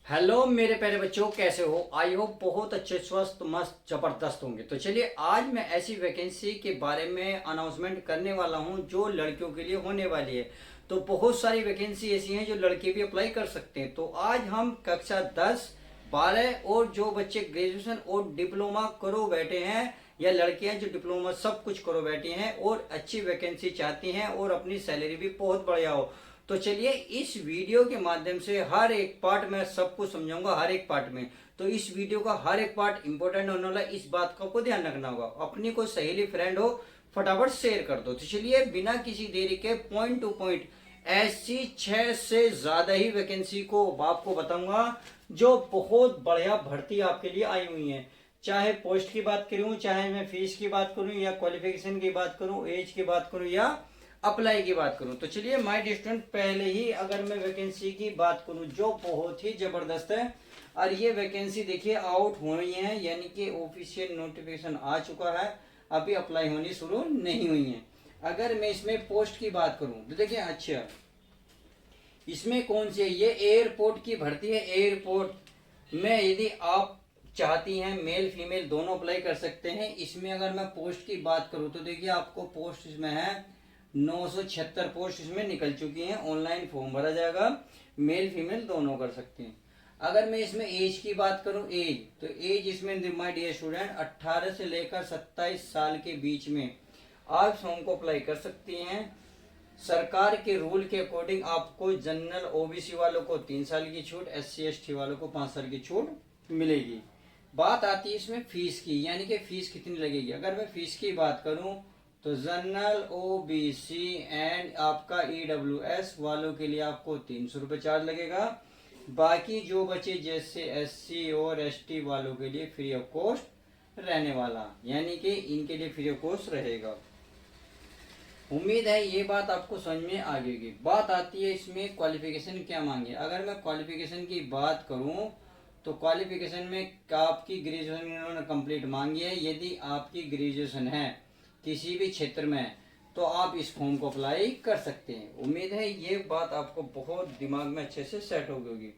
Hello मेरे प्यारे बच्चों, कैसे हो? आई होप बहुत अच्छे, स्वस्थ, मस्त, जबरदस्त होंगे। तो चलिए, आज मैं ऐसी वैकेंसी के बारे में अनाउंसमेंट करने वाला हूं जो लड़कियों के लिए होने वाली है। तो बहुत सारी वैकेंसी ऐसी हैं जो लड़के भी अप्लाई कर सकते हैं। तो आज हम कक्षा 10, 12 और जो बच्चे ग्रेजुएशन और डिप्लोमा करो बैठे हैं या लड़के हैं जो डिप्लोमा सब कुछ करो बैठे हैं और अच्छी वैकेंसी चाहती हैं और अपनी सैलरी भी बहुत बढ़िया हो, तो चलिए इस वीडियो के माध्यम से हर एक पार्ट में सब कुछ समझाऊंगा, हर एक पार्ट में। तो इस वीडियो का हर एक पार्ट इंपॉर्टेंट होने वाला, इस बात का आपको ध्यान रखना होगा। अपनी कोई सहेली फ्रेंड हो, फटाफट शेयर कर दो। तो चलिए बिना किसी देरी के पॉइंट टू पॉइंट ऐसी 6 से ज्यादा ही वैकेंसी को आपको बताऊंगा जो बहुत बढ़िया भर्ती आपके लिए आई हुई है। चाहे पोस्ट की बात करूं, चाहे मैं फीस की बात करूं या क्वालिफिकेशन की बात करूं, एज की बात करूं या अप्लाई की बात करूं। तो चलिए माय डियर स्टूडेंट, पहले ही अगर मैं वैकेंसी की बात करूं जो बहुत ही जबरदस्त है, और ये वैकेंसी देखिए आउट हुई है, यानी कि ऑफिशियल नोटिफिकेशन आ चुका है, अभी अप्लाई होनी शुरू नहीं हुई है। अगर मैं इसमें पोस्ट की बात करूं तो देखिए, अच्छा इसमें कौन सी है, ये एयरपोर्ट की भर्ती है। एयरपोर्ट में यदि आप चाहती हैं, मेल फीमेल दोनों अप्लाई कर सकते हैं। इसमें अगर मैं पोस्ट की बात करूं तो देखिए आपको पोस्ट इसमें है 976 पोस्ट इसमें निकल चुकी हैं। ऑनलाइन फॉर्म भरा जाएगा, मेल फीमेल दोनों कर सकते हैं। अगर मैं इसमें एज की बात करूं, एज तो एज इसमें माय डियर स्टूडेंट 18 से लेकर 27 साल के बीच में आप फॉर्म को अप्लाई कर सकती हैं। सरकार के रूल के अकॉर्डिंग आपको जनरल ओबीसी वालों को 3 साल की छूट, SC ST वालों को 5 साल की छूट मिलेगी। बात आती है इसमें फीस की, यानी कि फीस कितनी लगेगी। अगर मैं फीस की बात करूं तो जनरल ओबीसी एंड आपका EWS वालों के लिए आपको 300 रुपये चार्ज लगेगा। बाकी जो बचे जैसे SC और ST वालों के लिए फ्री ऑफ कॉस्ट रहने वाला, यानी कि इनके लिए फ्री ऑफ कॉस्ट रहेगा। उम्मीद है ये बात आपको समझ में आ गई। बात आती है इसमें क्वालिफिकेशन क्या मांगे। अगर मैं क्वालिफिकेशन की बात करूं तो क्वालिफिकेशन में आपकी ग्रेजुएशन इन्होंने कंप्लीट मांगी है। यदि आपकी ग्रेजुएशन है किसी भी क्षेत्र में तो आप इस फॉर्म को अप्लाई कर सकते हैं। उम्मीद है ये बात आपको बहुत दिमाग में अच्छे से सेट हो गई होगी।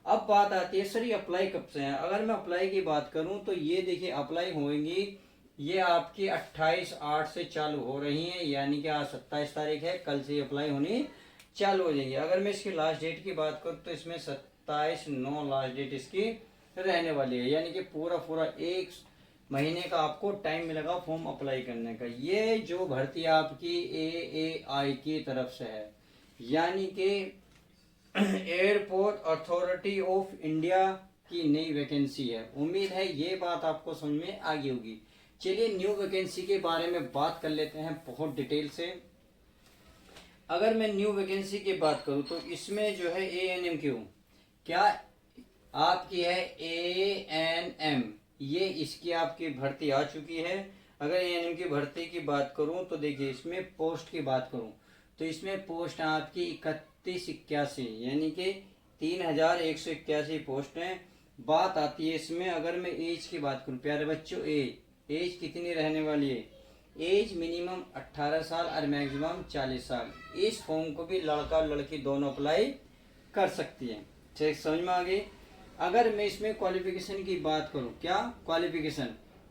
अब बात आती है सर ये अप्लाई कब से है। अगर मैं अप्लाई की बात करूं तो ये देखिए अप्लाई होंगी, ये आपकी 28/8 से चालू हो रही है, यानी कि आज 27 तारीख है, कल से अप्लाई होनी चालू हो जाएंगी। अगर मैं इसकी लास्ट डेट की बात करूं तो इसमें 27/9 लास्ट डेट इसकी रहने वाली है, यानी कि पूरा पूरा 1 महीने का आपको टाइम मिलेगा फॉर्म अप्लाई करने का। ये जो भर्ती आपकी AAI की तरफ से है, यानी कि एयरपोर्ट अथॉरिटी ऑफ इंडिया की नई वैकेंसी है। उम्मीद है ये बात आपको समझ में आ गई होगी। चलिए न्यू वैकेंसी के बारे में बात कर लेते हैं बहुत डिटेल से। अगर मैं न्यू वैकेंसी की बात करूं तो इसमें जो है ANMQ क्या आपकी है, ANM ये इसकी आपकी भर्ती आ चुकी है। अगर ANM की भर्ती की बात करूं तो देखिए इसमें पोस्ट की बात करूं तो इसमें पोस्ट आपकी 3181, यानी कि 3181 पोस्ट है। बात आती है इसमें, अगर मैं एज की बात करूं प्यारे बच्चों, एज कितनी रहने वाली है, एज मिनिमम 18 साल और मैक्सिमम 40 साल। इस फॉर्म को भी लड़का लड़की दोनों अप्लाई कर सकती है। ठीक समझ में आ गई। अगर मैं इसमें क्वालिफिकेशन की बात करूं, क्या क्वालिफिकेशन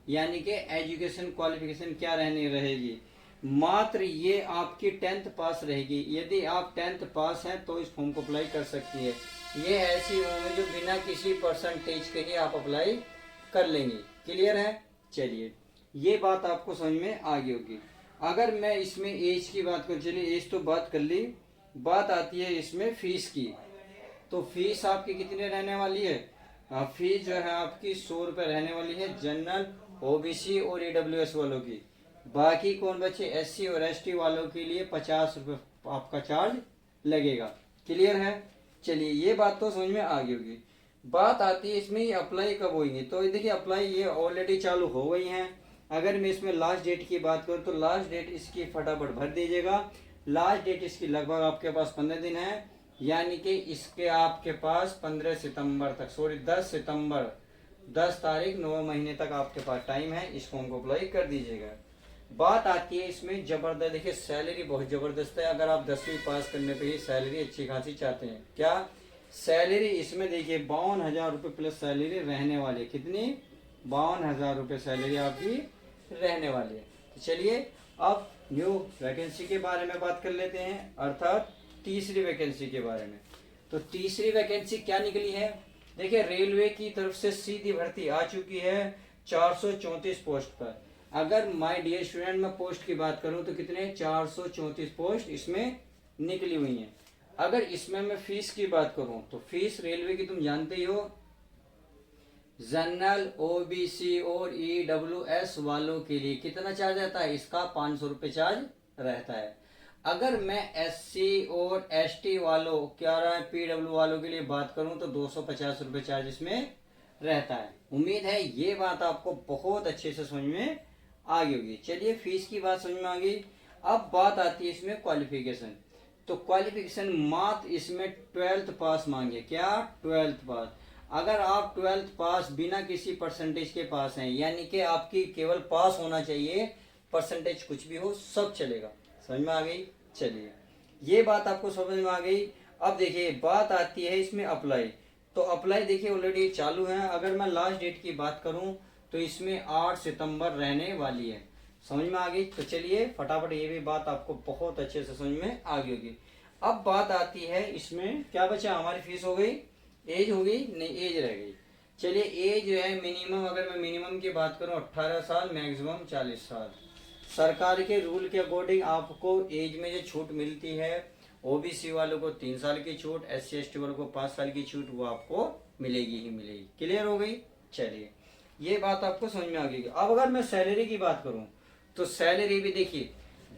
यानी कि एजुकेशन क्वालिफिकेशन क्या रहने रहेगी, मात्र ये आपकी 10th पास रहेगी। यदि आप 10th पास हैं तो इस फॉर्म को अप्लाई कर सकती है। ये ऐसी होंगे जो बिना किसी परसेंटेज के ही आप अप्लाई कर लेंगे। क्लियर है। चलिए ये बात आपको समझ में आ गई होगी। अगर मैं इसमें एज की बात करूं, चलिए एज तो बात कर ली, बात आती है इसमें फीस की। तो फीस आपकी कितनी रहने वाली है, फीस जो है आपकी 100 रुपये रहने वाली है जनरल OBC और EWS वालों की। बाकी कौन बचे, SC और ST वालों के लिए 50 रुपये आपका चार्ज लगेगा। क्लियर है। चलिए ये बात तो समझ में आ गई होगी। बात आती है इसमें ये अप्लाई कब होगी। तो देखिए अप्लाई ये ऑलरेडी चालू हो गई हैं। अगर मैं इसमें लास्ट डेट की बात करूं तो लास्ट डेट इसकी फटाफट भर दीजिएगा। लास्ट डेट इसकी लगभग आपके पास 15 दिन है, यानी कि इसके आपके पास 15 सितंबर तक, सॉरी 10 सितंबर 10 तारीख 9 महीने तक आपके पास टाइम है, इस फॉर्म को अप्लाई कर दीजिएगा। बात आती है इसमें जबरदस्त, देखिए सैलरी बहुत जबरदस्त है। अगर आप 10वीं पास करने पे ही सैलरी अच्छी खासी चाहते हैं, क्या सैलरी इसमें देखिए 52,000 रुपये प्लस सैलरी रहने वाली है। कितनी? 52,000 रुपये सैलरी आपकी रहने वाली है। तो चलिए अब न्यू वैकेंसी के बारे में बात कर लेते हैं, अर्थात तीसरी वैकेंसी के बारे में। तो तीसरी वैकेंसी क्या निकली है? देखिए रेलवे की तरफ से सीधी भर्ती आ चुकी है 434 पोस्ट पर। अगर माय डियर स्टूडेंट मैं पोस्ट की बात करूं तो कितने? 434 पोस्ट इसमें निकली हुई हैं। अगर इसमें मैं फीस की बात करूं तो फीस रेलवे की तुम जानते ही हो, जनरल, ओबीसी और ईडब्ल्यूएस वालों के लिए कितना चार्ज रहता है? इसका 500 रुपये चार्ज रहता है। अगर मैं एससी और एसटी वालों, क्या रहा है, पीडब्ल्यू वालों के लिए बात करूं तो 250 रुपये चार्ज इसमें रहता है। उम्मीद है ये बात आपको बहुत अच्छे से समझ में आ गई होगी। चलिए फीस की बात समझ में आ गई। अब बात आती है इसमें क्वालिफिकेशन। तो क्वालिफिकेशन मात्र इसमें 12th पास मांगे। क्या? 12th पास। अगर आप 12th पास बिना किसी परसेंटेज के पास हैं, यानी कि आपकी केवल पास होना चाहिए, परसेंटेज कुछ भी हो सब चलेगा। समझ में आ गई? चलिए ये बात आपको समझ में आ गई। अब देखिए बात आती है इसमें अप्लाई। तो अप्लाई देखिए ऑलरेडी चालू है। अगर मैं लास्ट डेट की बात करूं तो इसमें 8 सितंबर रहने वाली है। समझ में आ गई? तो चलिए फटाफट ये भी बात आपको बहुत अच्छे से समझ में आ गई होगी। अब बात आती है इसमें क्या बचा? हमारी फीस हो गई, एज हो गई, नहीं एज रह गई। चलिए एज जो है मिनिमम, अगर मैं मिनिमम की बात करूं 18 साल, मैक्सिमम 40 साल। सरकार के रूल के अकॉर्डिंग आपको एज में जो छूट मिलती है, ओबीसी वालों को 3 साल की छूट, एससी एसटी वालों को 5 साल की छूट, वो आपको मिलेगी ही मिलेगी। क्लियर हो गई? चलिए ये बात आपको समझ में आ गई। अब अगर मैं सैलरी की बात करूं तो सैलरी भी देखिए,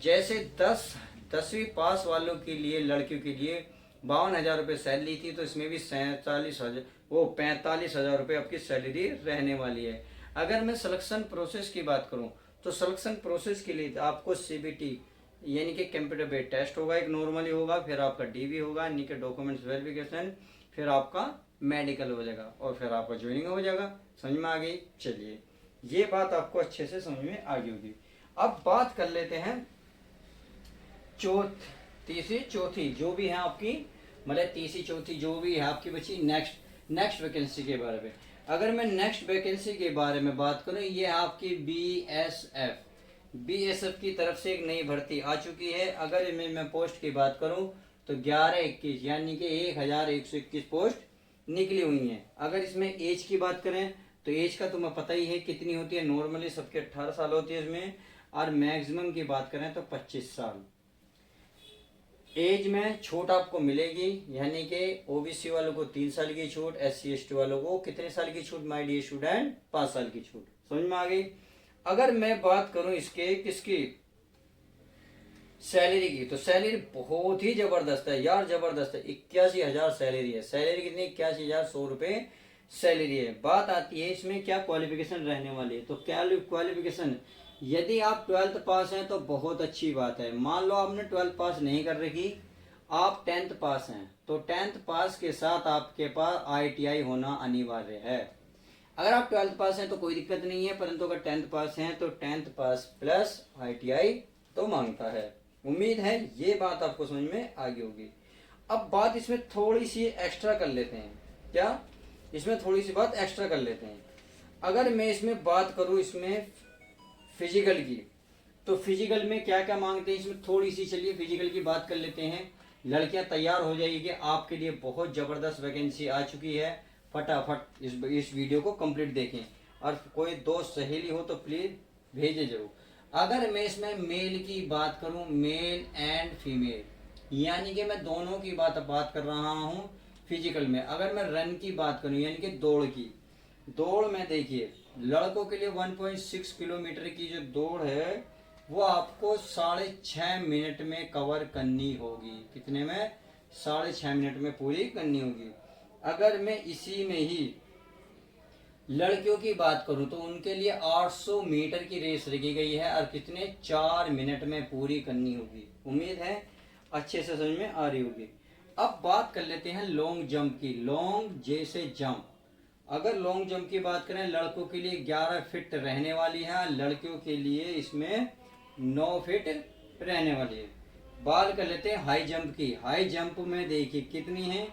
जैसे 10वीं पास वालों के लिए, लड़कियों के लिए 52,000 रुपये सैलरी थी, तो इसमें भी 45,000 रुपये आपकी सैलरी रहने वाली है। अगर मैं सिलेक्शन प्रोसेस की बात करूं तो सिलेक्शन प्रोसेस के लिए आपको सीबीटी यानी कि कंप्यूटर बेस्ड टेस्ट होगा, एक नॉर्मली होगा, फिर आपका डीवी होगा यानी कि डॉक्यूमेंट्स वेरिफिकेशन, फिर आपका मेडिकल हो जाएगा और फिर आपका ज्वाइनिंग हो जाएगा। समझ में आ गई? चलिए ये बात आपको अच्छे से समझ में आ गई होगी। अब बात कर लेते हैं तीसरी चौथी जो भी है आपकी, मतलब तीसरी चौथी जो भी है आपकी बची नेक्स्ट वैकेंसी के बारे में। अगर मैं नेक्स्ट वैकेंसी के बारे में बात करूं, ये आपकी बीएसएफ की तरफ से एक नई भर्ती आ चुकी है। अगर मैं पोस्ट की बात करूं तो 1121 यानी कि 1121 पोस्ट निकली हुई हैं। अगर इसमें एज की बात करें तो एज का तुम्हें पता ही है कितनी होती है, नॉर्मली सबके 18 साल होती है इसमें, और मैक्सिमम की बात करें तो 25 साल। एज में छूट आपको मिलेगी, यानी कि ओबीसी वालों को 3 साल की छूट, एससी एसटी वालों को कितने साल की छूट माय डियर स्टूडेंट? 5 साल की छूट। समझ में आ गई? अगर मैं बात करूं इसके किसकी, सैलरी की, तो सैलरी बहुत ही जबरदस्त है यार, जबरदस्त है। 81,000 सैलरी है। सैलरी कितनी? 81,100 रुपये सैलरी है। बात आती है इसमें क्या क्वालिफिकेशन रहने वाली है। तो क्या क्वालिफिकेशन, यदि आप 12th पास हैं तो बहुत अच्छी बात है। मान लो आपने 12th पास नहीं कर रखी, आप 10th पास हैं, तो 10th पास के साथ आपके पास आईटीआई होना अनिवार्य है। अगर आप 12th पास हैं तो कोई दिक्कत नहीं है, परंतु अगर 10th पास हैं तो 10th पास प्लस आईटीआई तो मांगता है। उम्मीद है ये बात आपको समझ में आ गई होगी। अब बात इसमें थोड़ी सी एक्स्ट्रा कर लेते हैं। क्या? इसमें थोड़ी सी बात एक्स्ट्रा कर लेते हैं। अगर मैं इसमें बात करूं इसमें फिजिकल की, तो फिजिकल में क्या क्या मांगते हैं इसमें थोड़ी सी, चलिए फिजिकल की बात कर लेते हैं। लड़कियां तैयार हो जाइए, आपके लिए बहुत जबरदस्त वैकेंसी आ चुकी है। फटाफट इस वीडियो को कंप्लीट देखें, और कोई दोस्त सहेली हो तो प्लीज भेजे जरूर। अगर मैं इसमें मेल की बात करूं, मेल एंड फीमेल, यानी कि मैं दोनों की बात कर रहा हूं फिजिकल में। अगर मैं रन की बात करूं यानी कि दौड़ की, दौड़ में देखिए लड़कों के लिए 1.6 किलोमीटर की जो दौड़ है वो आपको 6.5 मिनट में कवर करनी होगी। कितने में? 6.5 मिनट में पूरी करनी होगी। अगर मैं इसी में ही लड़कियों की बात करूं तो उनके लिए 800 मीटर की रेस रखी गई है, और कितने? 4 मिनट में पूरी करनी होगी। उम्मीद है अच्छे से समझ में आ रही होगी। अब बात कर लेते हैं लॉन्ग जंप की। लॉन्ग जैसे जंप, अगर लॉन्ग जंप की बात करें लड़कों के लिए 11 फीट रहने वाली है, लड़कियों के लिए इसमें 9 फीट रहने वाली है। बात कर लेते हैं हाई जंप की। हाई जंप में देखिए कितनी है,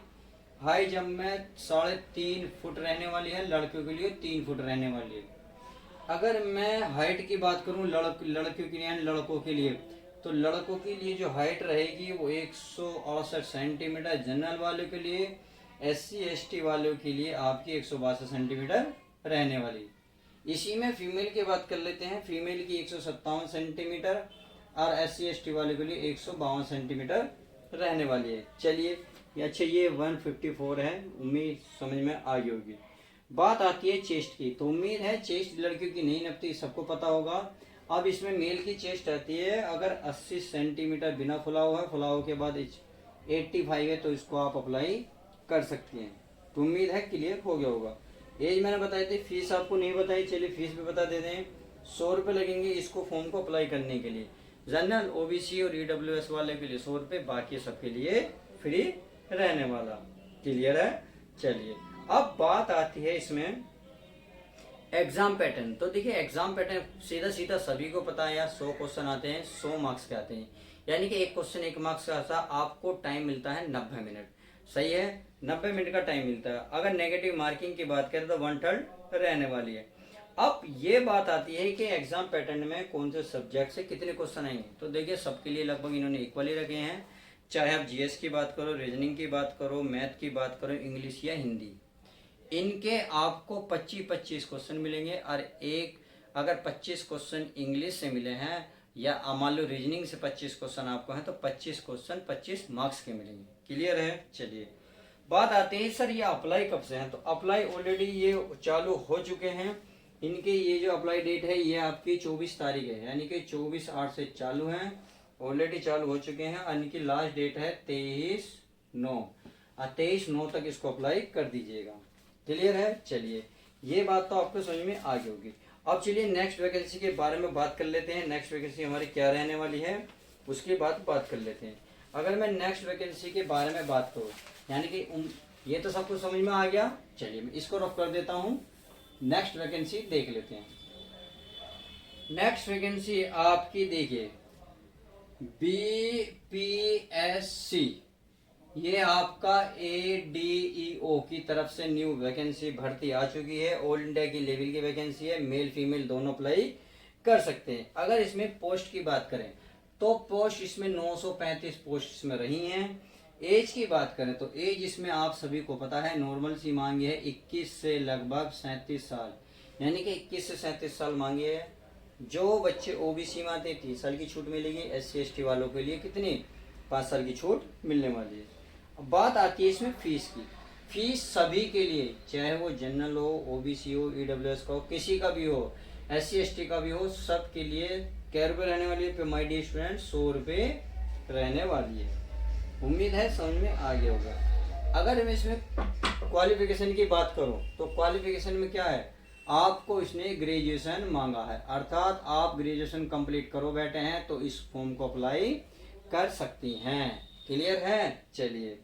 हाई जंप में 3.5 फुट रहने वाली है, लड़कियों के लिए 3 फुट रहने वाली है। अगर मैं हाइट की बात करूं लड़कियों के लिए यानी लड़कों के लिए, तो लड़कों के लिए जो हाइट रहेगी वो 168 सेंटीमीटर जनरल वालों के लिए, SC ST वालों के लिए आपकी 162 सेंटीमीटर रहने वाली। इसी में फीमेल की बात कर लेते हैं। फीमेल की 157 सेंटीमीटर और SC ST वालों के लिए 152 सेंटीमीटर रहने वाली है। चलिए अच्छा, ये 154 है, उम्मीद समझ में आ गई होगी। बात आती है चेस्ट की, तो उम्मीद है चेस्ट लड़कियों की नहीं नपती, सबको पता होगा। अब इसमें मेल की चेस्ट आती है, अगर 80 सेंटीमीटर बिना फुलाव है, फुलाव के बाद 85 है, तो इसको आप अप्लाई कर सकती हैं। तो उम्मीद है क्लियर हो गया होगा। एज मैंने बताई थी, फीस आपको नहीं बताई, चलिए फीस भी बता देते हैं। 100 रुपये लगेंगे इसको फॉर्म को अप्लाई करने के लिए। जनरल, OBC और EWS वाले के लिए 100 रुपये, बाकी सबके लिए फ्री रहने वाला। क्लियर है? चलिए अब बात आती है इसमें एग्जाम पैटर्न। तो देखिए एग्जाम पैटर्न सीधा सीधा सभी को पता है यार, 100 क्वेश्चन आते हैं, 100 मार्क्स के आते हैं, यानी कि एक क्वेश्चन 1 मार्क्स का आता, आपको टाइम मिलता है 90 मिनट। सही है, 90 मिनट का टाइम मिलता है। अगर नेगेटिव मार्किंग की बात करें तो 1/3 रहने वाली है। अब ये बात आती है कि एग्जाम पैटर्न में कौन से सब्जेक्ट से कितने क्वेश्चन आएंगे। तो देखिए सबके लिए लगभग इन्होंने इक्वल ही रखे हैं, चाहे आप GS की बात करो, रीजनिंग की बात करो, मैथ की बात करो, इंग्लिश या हिंदी, इनके आपको 25-25 क्वेश्चन मिलेंगे। और एक अगर 25 क्वेश्चन इंग्लिश से मिले हैं या मान लो रीजनिंग से 25 क्वेश्चन आपको हैं, तो 25 क्वेश्चन 25 मार्क्स के मिलेंगे। क्लियर है? चलिए बात आती है सर ये अप्लाई कब से है। तो अप्लाई ऑलरेडी ये चालू हो चुके हैं। इनके ये जो अप्लाई डेट है ये आपकी 24 तारीख है, यानी कि 24/8 से चालू हैं, ऑलरेडी चालू हो चुके हैं। और इनकी लास्ट डेट है 23/9, और 23/9 तक इसको अप्लाई कर दीजिएगा। क्लियर है? चलिए ये बात तो आपको समझ में आ गई होगी। अब चलिए नेक्स्ट वैकेंसी के बारे में बात कर लेते हैं। नेक्स्ट वैकेंसी हमारी क्या रहने वाली है उसके बाद बात कर लेते हैं। अगर मैं नेक्स्ट वैकेंसी के बारे में बात करूँ, यानी कि ये तो सबको समझ में आ गया। चलिए मैं इसको रफ कर देता हूँ, नेक्स्ट वैकेंसी देख लेते हैं। नेक्स्ट वैकेंसी आपकी देखिए BPSC, ये आपका ADEO की तरफ से न्यू वैकेंसी भर्ती आ चुकी है। ऑल इंडिया की लेवल की वैकेंसी है, मेल फीमेल दोनों अप्लाई कर सकते हैं। अगर इसमें पोस्ट की बात करें तो पोस्ट इसमें 935 पोस्ट इसमें रही हैं। एज की बात करें तो एज इसमें आप सभी को पता है नॉर्मल सी मांगी है 21 से लगभग 37 साल, यानी कि 21 से 37 साल मांगी है। जो बच्चे OBC में आते 30 साल की छूट मिलेगी। SC ST वालों के लिए कितनी 5 साल की छूट मिलने वाली है। अब बात आती है इसमें फीस की। फीस सभी के लिए, चाहे वो जनरल हो, OBC हो, EWS का हो, किसी का भी हो, SC ST का भी हो, सब के लिए क्या रुपये रहने वाली है माय डियर स्टूडेंट? 100 रुपये रहने वाली है। उम्मीद है समझ में आ गया होगा। अगर मैं इसमें क्वालिफिकेशन की बात करूं तो क्वालिफिकेशन में क्या है, आपको इसने ग्रेजुएशन मांगा है, अर्थात आप ग्रेजुएशन कंप्लीट करो बैठे हैं तो इस फॉर्म को अप्लाई कर सकती हैं। क्लियर है? चलिए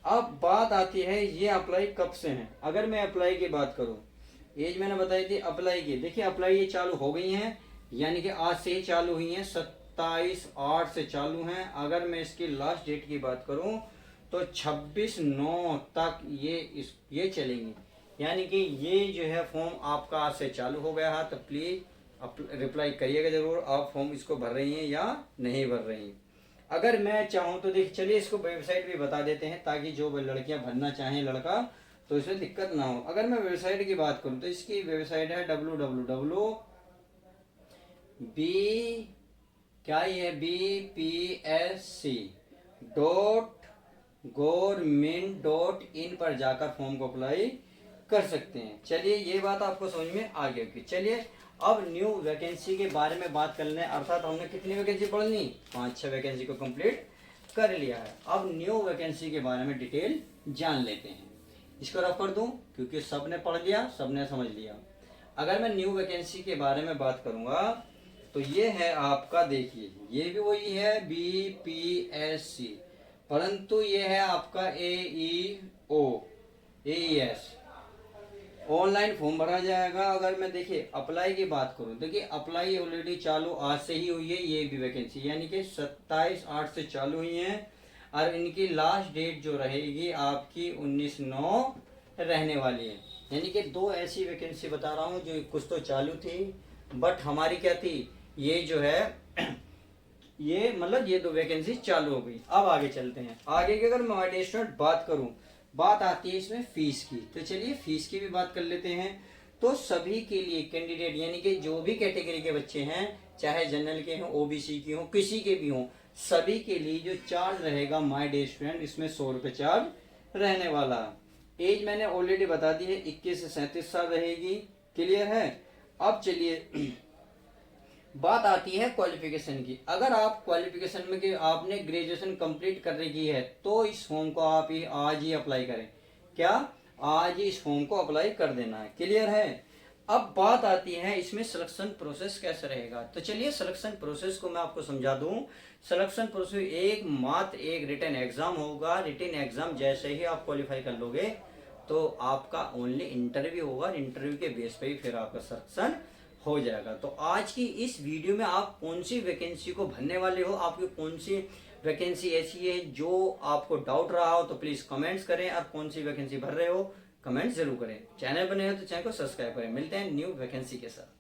अब बात आती है ये अप्लाई कब से है। अगर मैं अप्लाई की बात करूं, एज मैंने बताई थी अप्लाई की, देखिए अप्लाई ये चालू हो गई हैं, यानी कि आज से ही चालू हुई हैं, 27/8 से चालू हैं। अगर मैं इसकी लास्ट डेट की बात करूं तो 26/9 तक ये चलेंगी, यानी कि ये जो है फॉर्म आपका आज से चालू हो गया है। तो प्लीज रिप्लाई करिएगा जरूर, आप फॉर्म इसको भर रही हैं या नहीं भर रही हैं। अगर मैं चाहूँ तो देखिए चलिए इसको वेबसाइट भी बता देते हैं, ताकि जो लड़कियां भरना चाहें लड़का तो इसमें दिक्कत ना हो। अगर मैं वेबसाइट की बात करूँ तो इसकी वेबसाइट है BPSC.government.in पर जाकर फॉर्म को अप्लाई कर सकते हैं। चलिए ये बात आपको समझ में आ गई होगी। चलिए अब न्यू वैकेंसी के बारे में बात कर लें, अर्थात हमने कितनी वैकेंसी पढ़ ली? 5-6 वैकेंसी को कंप्लीट कर लिया है। अब न्यू वैकेंसी के बारे में डिटेल जान लेते हैं। इसको रफ कर दूं क्योंकि सबने पढ़ लिया, सबने समझ लिया। अगर मैं न्यू वैकेंसी के बारे में बात करूंगा तो ये है आपका, देखिए ये भी वही है BPSC, परंतु ये है आपका AES। ऑनलाइन फॉर्म भरा जाएगा। अगर मैं देखिए अप्लाई की बात करूं, देखिए अप्लाई ऑलरेडी चालू आज से ही हुई है, ये भी वैकेंसी यानी कि 27/8 से चालू हुई है। और इनकी लास्ट डेट जो रहेगी आपकी 19/9 रहने वाली है। यानी कि दो ऐसी वैकेंसी बता रहा हूँ जो कुछ तो चालू थी, बट हमारी क्या थी, ये जो है ये मतलब ये दो वैकेंसी चालू हो गई। अब आगे चलते हैं। आगे की अगर मैं माय डियर स्टूडेंट बात करूं, बात आती है इसमें फीस की। तो चलिए फीस की भी बात कर लेते हैं। तो सभी के लिए कैंडिडेट यानी कि जो भी कैटेगरी के बच्चे हैं, चाहे जनरल के हों, ओबीसी के हों, किसी के भी हों, सभी के लिए जो चार्ज रहेगा माय डियर स्टूडेंट, इसमें 100 रुपये चार्ज रहने वाला। एज मैंने ऑलरेडी बता दी है, 21 से 37 साल रहेगी। क्लियर है। अब चलिए बात आती है क्वालिफिकेशन की। अगर आप क्वालिफिकेशन में कि आपने ग्रेजुएशन कंप्लीट कर रखी है तो इस फॉर्म को आप ही आज ही अप्लाई करें। क्या, आज ही इस फॉर्म को अप्लाई कर देना है। क्लियर है। अब बात आती है इसमें सिलेक्शन प्रोसेस कैसे रहेगा। तो चलिए सिलेक्शन प्रोसेस को मैं आपको समझा दूं। सिलेक्शन प्रोसेस एक रिटन एग्जाम होगा। रिटन एग्जाम जैसे ही आप क्वालिफाई कर लोगे तो आपका ओनली इंटरव्यू होगा। इंटरव्यू के बेस पे ही फिर आपका सिलेक्शन हो जाएगा। तो आज की इस वीडियो में आप कौन सी वैकेंसी को भरने वाले हो, आपकी कौन सी वैकेंसी ऐसी है जो आपको डाउट रहा हो, तो प्लीज कमेंट्स करें। और कौन सी वैकेंसी भर रहे हो कमेंट जरूर करें। चैनल बने हो तो चैनल को सब्सक्राइब करें। मिलते हैं न्यू वैकेंसी के साथ।